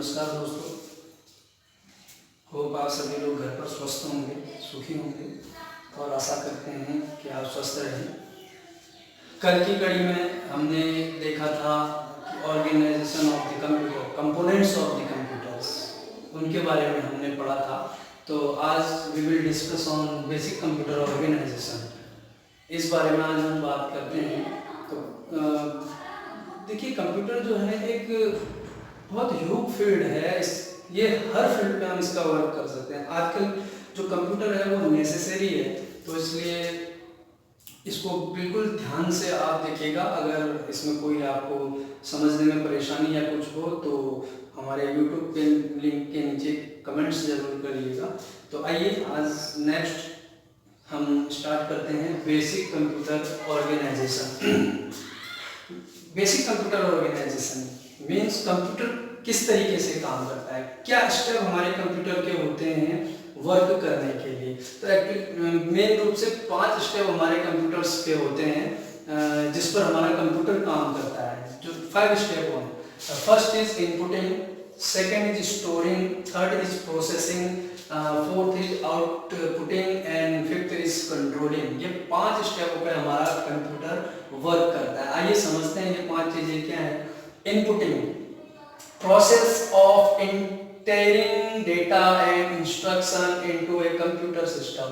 नमस्कार दोस्तों। होप आप सभी लोग घर पर स्वस्थ होंगे, सुखी होंगे और आशा करते हैं कि आप स्वस्थ रहें। कल की कड़ी में हमने देखा था कि organisation of the computer, components of the computers, उनके बारे में हमने पढ़ा था। तो आज we will discuss on basic computer organisation. इस बारे में आज हम बात करते हैं। तो देखिए, कंप्यूटर जो है एक बहुत ह्यूज फील्ड है। ये हर फील्ड पे हम इसका वर्क कर सकते हैं। आजकल जो कंप्यूटर है वो नेसेसरी है, तो इसलिए इसको बिल्कुल ध्यान से आप देखिएगा। अगर इसमें कोई आपको समझने में परेशानी या कुछ हो तो हमारे YouTube पे लिंक के नीचे कमेंट्स जरूर करिएगा। तो आइए आज नेक्स्ट हम स्टार्ट करते हैं basic computer organisation. Basic computer organisation means computer किस तरीके से काम करता है, क्या स्टेप हमारे कंप्यूटर के होते हैं वर्क करने के लिए। तो एक्चुअली मेन रूप से 5 स्टेप हमारे कंप्यूटर्स के होते हैं जिस पर हमारा कंप्यूटर काम करता है। जो 5 स्टेप हों, first is inputting, second is storing, third is processing, fourth is outputting and fifth is controlling. ये 5 स्टेपों पे हमारा कंप्यूटर वर्क करता है। आइए समझते हैं ये 5 चीजें क्या है। Inputting, process of entering data and instruction into a computer system।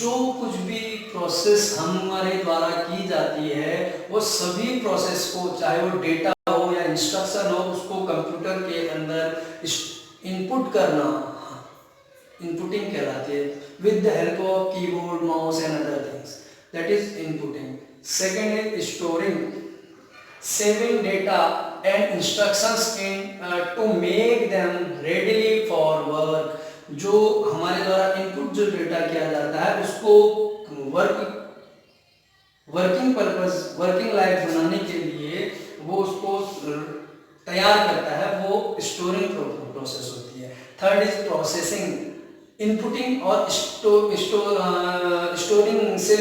जो कुछ भी प्रोसेस हमारे द्वारा की जाती है वो सभी प्रोसेस को, चाहे वो डेटा हो या इंस्ट्रक्शन हो, उसको कंप्यूटर के अंदर इनपुट करना इनपुटिंग कहलाती है। With the help of keyboard, mouse and other things, that is inputting. Second is storing, saving data and instructions in to make them readily for work। जो हमारे द्वारा इनपुट जो डेटा किया जाता है उसको वर्किंग पर्पस, वर्किंग लाइफ बनाने के लिए वो उसको तैयार करता है, वो स्टोरिंग प्रोसेस होती है। थर्ड इज प्रोसेसिंग, इनपुटिंग और स्टोरिंग से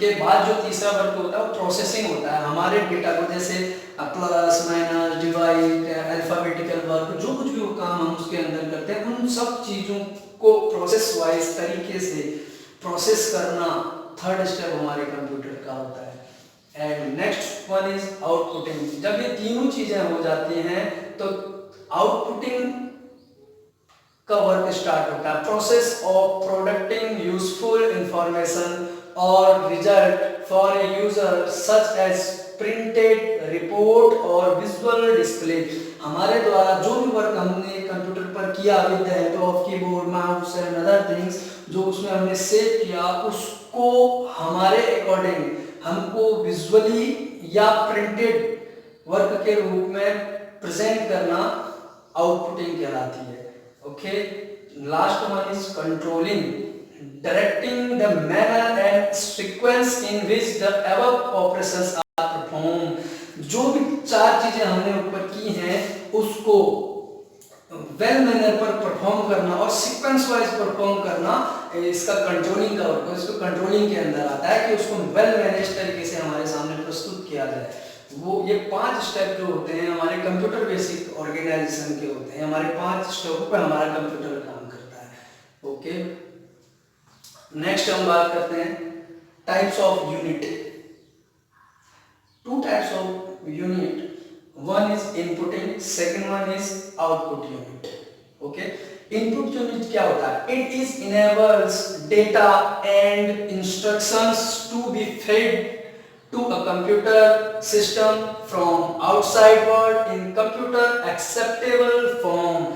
के बाद जो तीसरा वर्क होता है वो प्रोसेसिंग होता है। हमारे डेटा को जैसे plus, minus, divide, alphabetical work, जो कुछ भी वो काम हम उसके अंदर करते हैं, उन सब चीज़ों को प्रोसेस वाइज तरीके से प्रोसेस करना थर्ड स्टेप हमारे कंप्यूटर का होता है। And next one is outputting. जब ये तीनों चीज़ें हो जाती हैं तो आउटपुटिंग का वर्क स्टार्ट होता है। Process of producting useful information और result for a user such as printed report और विजुअल डिस्प्ले। हमारे द्वारा जो भी वर्क हमने कंप्यूटर पर किया with the help of keyboard, mouse and other things, जो उसमें हमने सेव किया उसको हमारे अकॉर्डिंग हमको विजुअली या प्रिंटेड वर्क के रूप में प्रेजेंट करना आउटपुटिंग कहलाती है। Okay, last one is controlling, directing the manner and sequence in which the above operations are performed। जो भी 4 चीजें हमने ऊपर की हैं उसको वेल मैनर पर परफॉर्म करना और सीक्वेंस वाइज परफॉर्म करना, इसका कंट्रोलिंग का वर्क, इसको कंट्रोलिंग के अंदर आता है कि उसको वेल मैनेज तरीके से हमारे सामने प्रस्तुत किया जाए। वो ये 5 स्टेप जो होते हैं हमारे कंप्यूटर बेसिक ऑर्गेनाइजेशन के होते हैं। हमारे 5 स्टेप पर हमारा कंप्यूटर काम करता है। ओके, नेक्स्ट हम बात करते हैं types of unit. 2 types of unit, one is inputting, second one is output unit. Okay, input unit क्या होता है? It is enables data and instructions to be fed to a computer system from outside world in computer acceptable form।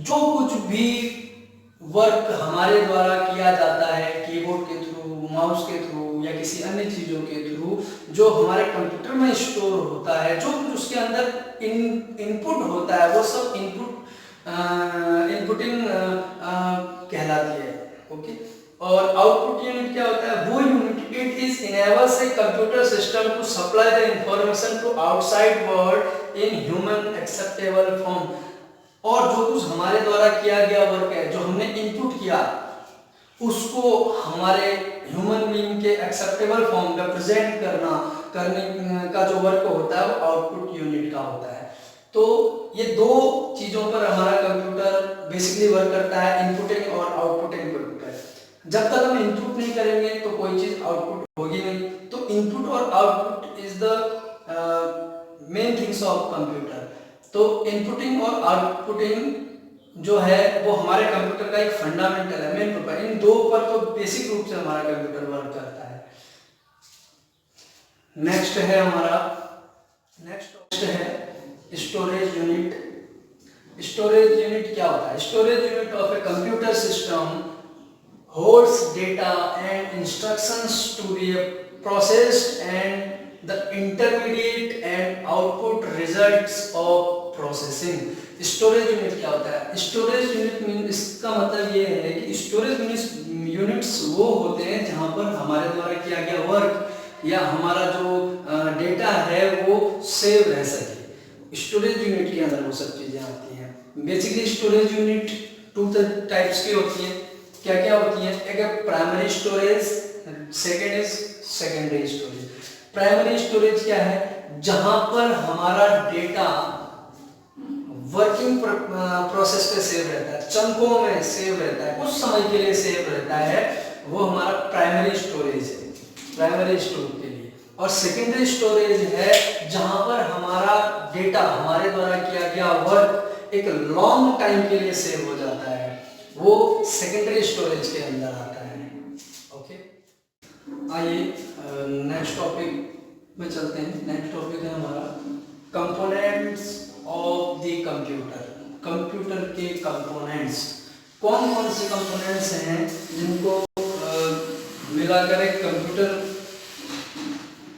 जो कुछ भी work हमारे द्वारा किया जाता है कीबोर्ड के थ्रू, माउस के थ्रू या किसी अन्य चीजों के थ्रू, जो हमारे कंप्यूटर में स्टोर होता है, जो कुछ उसके अंदर इनपुट होता है, वो सब इनपुटिंग कहलाती है। ओके, और आउटपुट यूनिट क्या होता है? वो unit it is enables a computer system to supply the information to outside world in human acceptable form. और जो कुछ हमारे द्वारा किया गया वर्क है, जो हमने इनपुट किया, उसको हमारे ह्यूमन बीइंग के एक्सेप्टेबल फॉर्म में प्रेजेंट करने का जो वर्क होता है वो आउटपुट यूनिट का होता है। तो ये 2 चीजों पर हमारा बेसिकली वर्क करता है इनपुटिंग और आउटपुटिंग पर। जब तक हम इनपुट नहीं करेंगे तो कोई चीज आउटपुट होगी नहीं। तो इनपुट और output is the main things of computer. तो इनपुटिंग और आउटपुटिंग जो है वो हमारे कंप्यूटर का एक फंडामेंटल है, मेन प्रोपर। इन दो पर तो बेसिक रूप से हमारा कंप्यूटर वर्क करता है। नेक्स्ट है हमारा स्टोरेज यूनिट। स्टोरेज यूनिट क्या होता है? Storage unit of A computer system holds data and instructions to be processed and the intermediate and output results of processing। Storage unit क्या होता है? स्टोरेज यूनिट मीन इसका मतलब ये है कि स्टोरेज यूनिट्स वो होते हैं जहां पर हमारे द्वारा किया गया वर्क या हमारा जो डेटा है वो सेव रह सके। स्टोरेज यूनिट के अंदर वो सब चीजें आती हैं। Basically storage unit two types की होती है। क्या क्या होती है? एक है primary storage, second is secondary storage. Primary storage क्या है? जहां पर हमारा डेटा वर्किंग प्रोसेस पे सेव रहता है, चंकों में सेव रहता है, कुछ समय के लिए सेव रहता है, वो हमारा प्राइमरी स्टोरेज है, प्राइमरी स्टोर के लिए। और सेकेंडरी स्टोरेज है जहां पर हमारा डेटा, हमारे द्वारा किया गया वर्क एक लॉन्ग टाइम के लिए सेव हो जाता है, वो सेकेंडरी स्टोरेज के अंदर आता है। ओके, आइए नेक्स्ट टॉपिक में चलते हैं। नेक्स्ट टॉपिक है हमारा components of the computer. Computer के कंपोनेंट्स, कौन कौन से कंपोनेंट्स हैं जिनको मिलाकर एक कंप्यूटर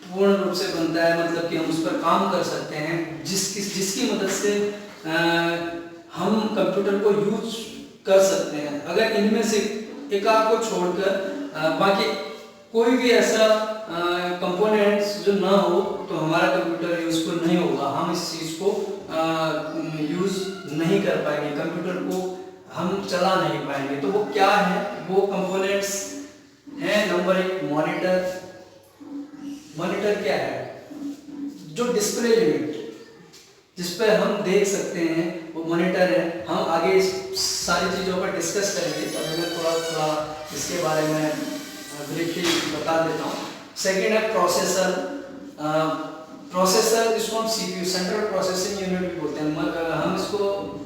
पूर्ण रूप से बनता है, मतलब कि हम उस पर काम कर सकते हैं, जिसकी मदद से हम कंप्यूटर को यूज कर सकते हैं। अगर इनमें से एक आध को छोड़कर बाकी कोई भी ऐसा कंपोनेंट्स जो ना हो तो हमारा कंप्यूटर यूजफुल नहीं होगा, हम इस चीज़ को यूज नहीं कर पाएंगे, कंप्यूटर को हम चला नहीं पाएंगे। तो वो क्या है? वो कंपोनेंट्स हैं, नंबर एक मॉनिटर। मॉनिटर क्या है? जो डिस्प्ले यूनिट जिस पर हम देख सकते हैं वो मॉनिटर है। हम आगे इस सारी चीज़ों पर डिस्कस करेंगे, तो मैं थोड़ा इसके बारे में ब्रीफली बता देता हूँ। सेकेंड है प्रोसेसर। प्रोसेसर जिसको हम सीपीयू, सेंट्रल प्रोसेसिंग यूनिट भी बोलते हैं, हम इसको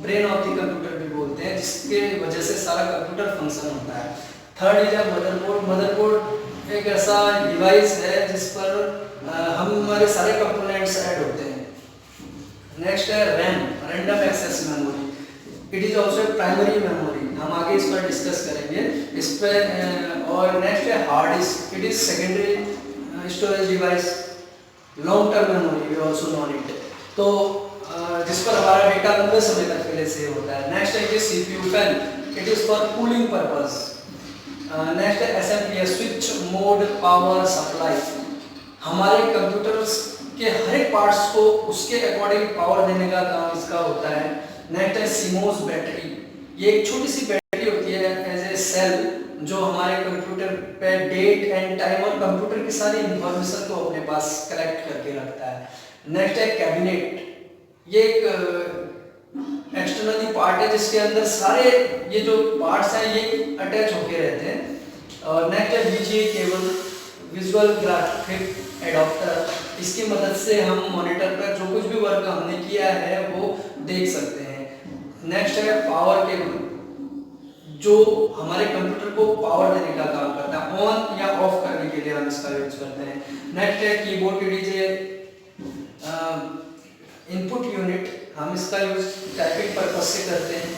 ब्रेन ऑफ द कंप्यूटर भी बोलते हैं, जिसके वजह से सारा कंप्यूटर फंक्शन होता है। Third is motherboard. मदरबोर्ड एक ऐसा डिवाइस है जिस पर हमारे सारे कंपोनेंट्स ऐड होते हैं। नेक्स्ट है RAM, random access memory. It is also primary memory, हम आगे इस पर डिस्कस करेंगे इस पर। और नेक्स्ट है hard disk. It is secondary storage device. Long term memory we also known it, तो जिस पर हमारा डेटा लंबे समय तक के लिए सेव होता है। नेक्स्ट है CPU fan. It is for cooling purpose. Next है SMP, switch mode power supply. हमारे कंप्यूटर्स के हर एक पार्ट्स को उसके अकॉर्डिंग पावर देने का काम इसका होता है। नेक्स्ट है सीमोस बैटरी। ये एक छोटी सी बैटरी होती है एज ए सेल, जो हमारे कंप्यूटर पे डेट एंड टाइम और कंप्यूटर की सारी इंफॉर्मेशन को अपने पास कलेक्ट करके रखता है। नेक्स्ट है कैबिनेट। ये एक एक्सटर्नली पार्ट है जिसके अंदर सारे ये जो पार्ट्स हैं ये अटैच होके रहते हैं। और नेक्स्ट है VGA cable, visual graphic adapter. इसकी मदद से हम मॉनिटर पर जो कुछ भी वर्क हमने किया है वो देख सकते हैं। नेक्स्ट है पावर केबल, जो हमारे कंप्यूटर को पावर देने का काम करता है, ऑन या ऑफ करने के लिए हम इसका यूज करते हैं। नेक्स्ट है कीबोर्ड डीजे इनपुट यूनिट, हम इसका यूज टाइपिंग पर्पज से करते हैं।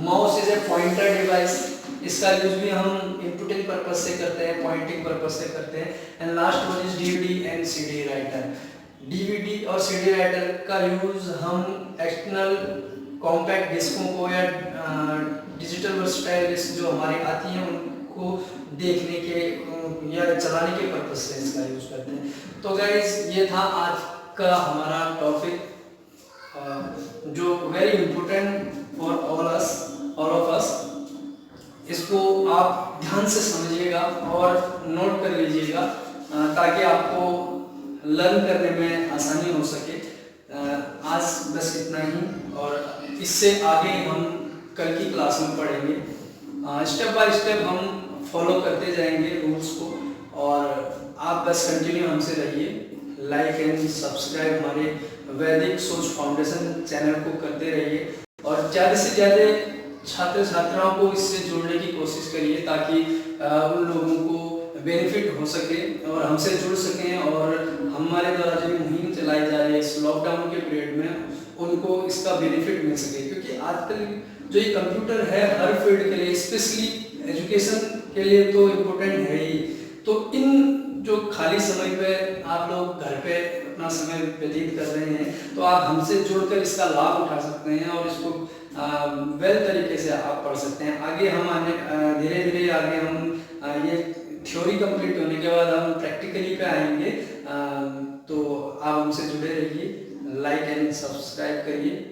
Mouse is a pointer device, इसका यूज भी हम इनपुटिंग पर्पज से करते हैं, पॉइंटिंग पर्पज से करते हैं। And last one is DVD and CD writer. DVD और सीडी राइटर का यूज हम एक्सटर्नल कॉम्पैक्ट डिस्कों को या डिजिटल वर्सटाइल डिस्क जो हमारी आती हैं उनको देखने के या चलाने के पर्पज से इसका यूज करते हैं। तो गाइस ये था आज का हमारा टॉपिक, जो very important for all of us. इसको आप ध्यान से समझिएगा और नोट कर लीजिएगा ताकि आपको लर्न करने में आसानी हो सके। आज बस इतना ही, और इससे आगे हम कल की क्लास में पढ़ेंगे। स्टेप बाय स्टेप हम फॉलो करते जाएंगे रूल्स को, और आप बस कंटिन्यू हमसे रहिए। लाइक एंड सब्सक्राइब हमारे वैदिक सोच फाउंडेशन चैनल को करते रहिए, और ज़्यादा से ज़्यादा छात्र छात्राओं को इससे जोड़ने की कोशिश करिए, ताकि उन लोगों को बेनिफिट हो सके और हमसे जुड़ सकें, और हमारे द्वारा जो मुहिम चलाई जा रही है इस लॉकडाउन के पीरियड में उनको इसका बेनिफिट मिल सके। क्योंकि आजकल जो ये कंप्यूटर है हर फील्ड के लिए, स्पेशली एजुकेशन के लिए तो इम्पोर्टेंट है ही। तो इन जो खाली समय पे आप लोग घर पे अपना समय व्यतीत कर रहे हैं, तो आप हमसे जुड़कर इसका लाभ उठा सकते हैं और इसको वेल तरीके से आप पढ़ सकते हैं। आगे हम आने धीरे धीरे आगे हम ये थ्योरी कंप्लीट होने के बाद हम प्रैक्टिकली पे आएंगे। तो आप हमसे जुड़े रहिए, लाइक एंड सब्सक्राइब करिए।